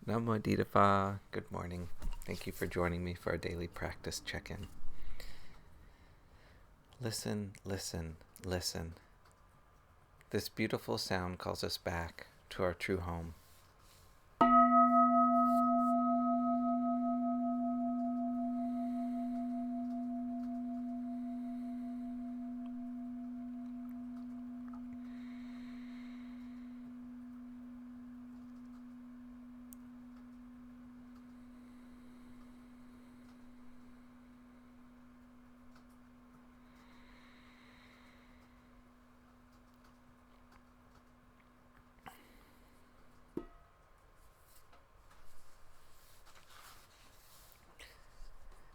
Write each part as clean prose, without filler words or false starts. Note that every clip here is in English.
Nammo Phat. Good morning. Thank you for joining me for our daily practice check-in. Listen, listen, listen. This beautiful sound calls us back to our true home.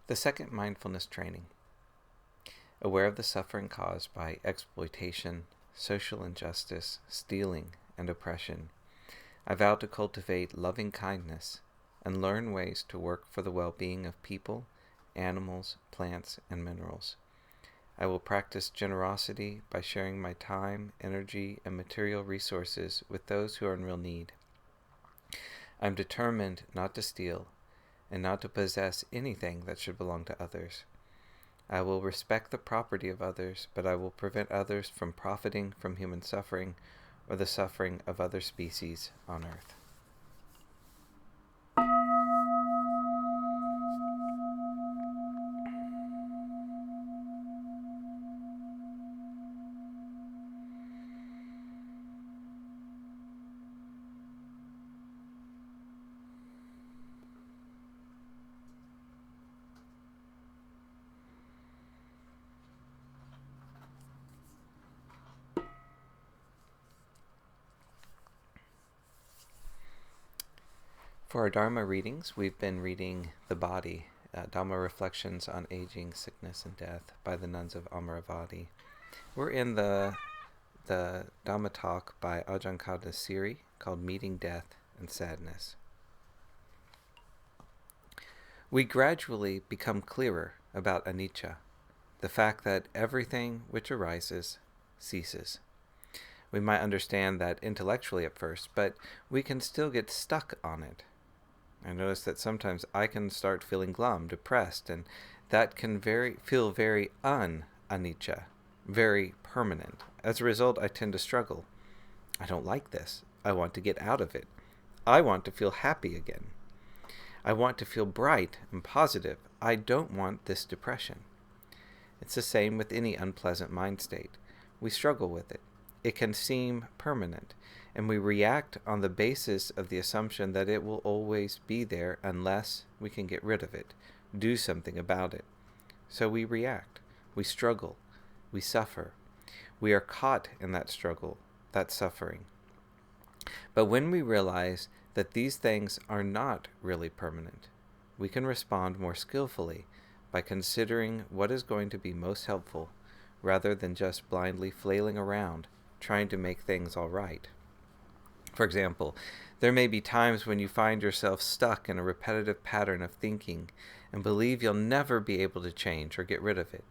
The second mindfulness training. Aware of the suffering caused by exploitation, social injustice, stealing, and oppression, I vow to cultivate loving kindness and learn ways to work for the well-being of people, animals, plants, and minerals. I will practice generosity by sharing my time, energy, and material resources with those who are in real need. I am determined not to steal and not to possess anything that should belong to others. I will respect the property of others, but I will prevent others from profiting from human suffering or the suffering of other species on earth. For our Dharma readings, we've been reading The Body, Dhamma Reflections on Aging, Sickness, and Death by the nuns of Amaravati. We're in the Dhamma talk by Ajahn Candasiri called Meeting Death and Sadness. We gradually become clearer about anicca, the fact that everything which arises ceases. We might understand that intellectually at first, but we can still get stuck on it. I notice that sometimes I can start feeling glum, depressed, and that can feel very un-anicca, very permanent. As a result, I tend to struggle. I don't like this. I want to get out of it. I want to feel happy again. I want to feel bright and positive. I don't want this depression. It's the same with any unpleasant mind state. We struggle with it. It can seem permanent, and we react on the basis of the assumption that it will always be there unless we can get rid of it, do something about it. So we react, we struggle, we suffer. We are caught in that struggle, that suffering. But when we realize that these things are not really permanent, we can respond more skillfully by considering what is going to be most helpful, rather than just blindly flailing around, trying to make things all right. For example, there may be times when you find yourself stuck in a repetitive pattern of thinking and believe you'll never be able to change or get rid of it.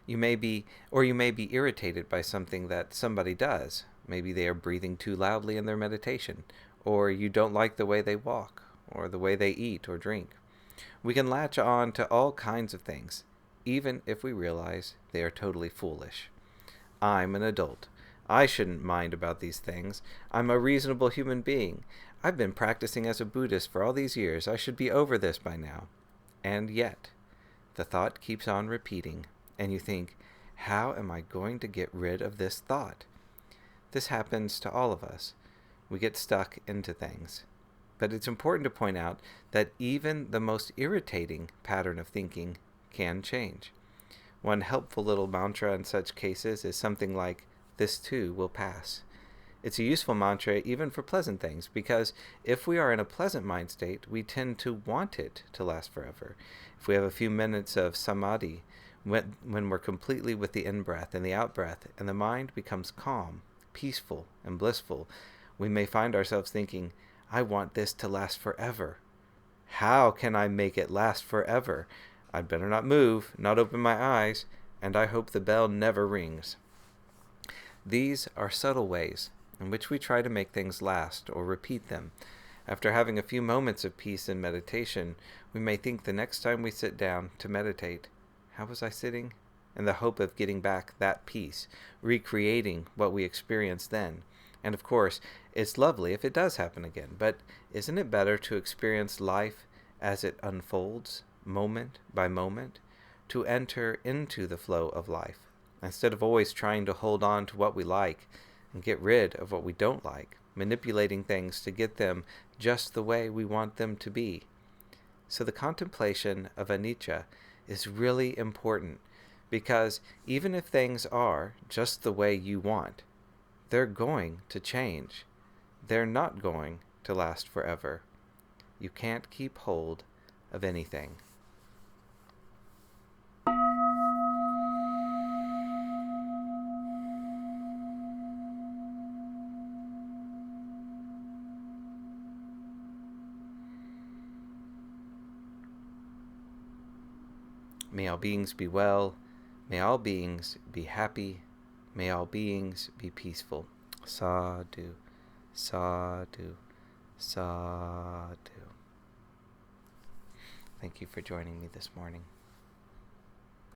You may be irritated by something that somebody does. Maybe they are breathing too loudly in their meditation, or you don't like the way they walk, or the way they eat or drink. We can latch on to all kinds of things, even if we realize they are totally foolish. I'm an adult. I shouldn't mind about these things. I'm a reasonable human being. I've been practicing as a Buddhist for all these years. I should be over this by now. And yet, the thought keeps on repeating, and you think, how am I going to get rid of this thought? This happens to all of us. We get stuck into things. But it's important to point out that even the most irritating pattern of thinking can change. One helpful little mantra in such cases is something like, "This too will pass." It's a useful mantra even for pleasant things, because if we are in a pleasant mind state, we tend to want it to last forever. If we have a few minutes of samadhi, when we're completely with the in-breath and the out-breath, and the mind becomes calm, peaceful, and blissful, we may find ourselves thinking, I want this to last forever. How can I make it last forever? I'd better not move, not open my eyes, and I hope the bell never rings. These are subtle ways in which we try to make things last or repeat them, After having a few moments of peace and meditation, we may think the next time we sit down to meditate, how was I sitting? In the hope of getting back that peace, recreating what we experienced then. And of course, it's lovely if it does happen again, but isn't it better to experience life as it unfolds, moment by moment, to enter into the flow of life, instead of always trying to hold on to what we like and get rid of what we don't like, manipulating things to get them just the way we want them to be. So the contemplation of anicca is really important, because even if things are just the way you want, they're going to change. They're not going to last forever. You can't keep hold of anything. May all beings be well. May all beings be happy. May all beings be peaceful. Sadhu, sadhu, sadhu. Thank you for joining me this morning.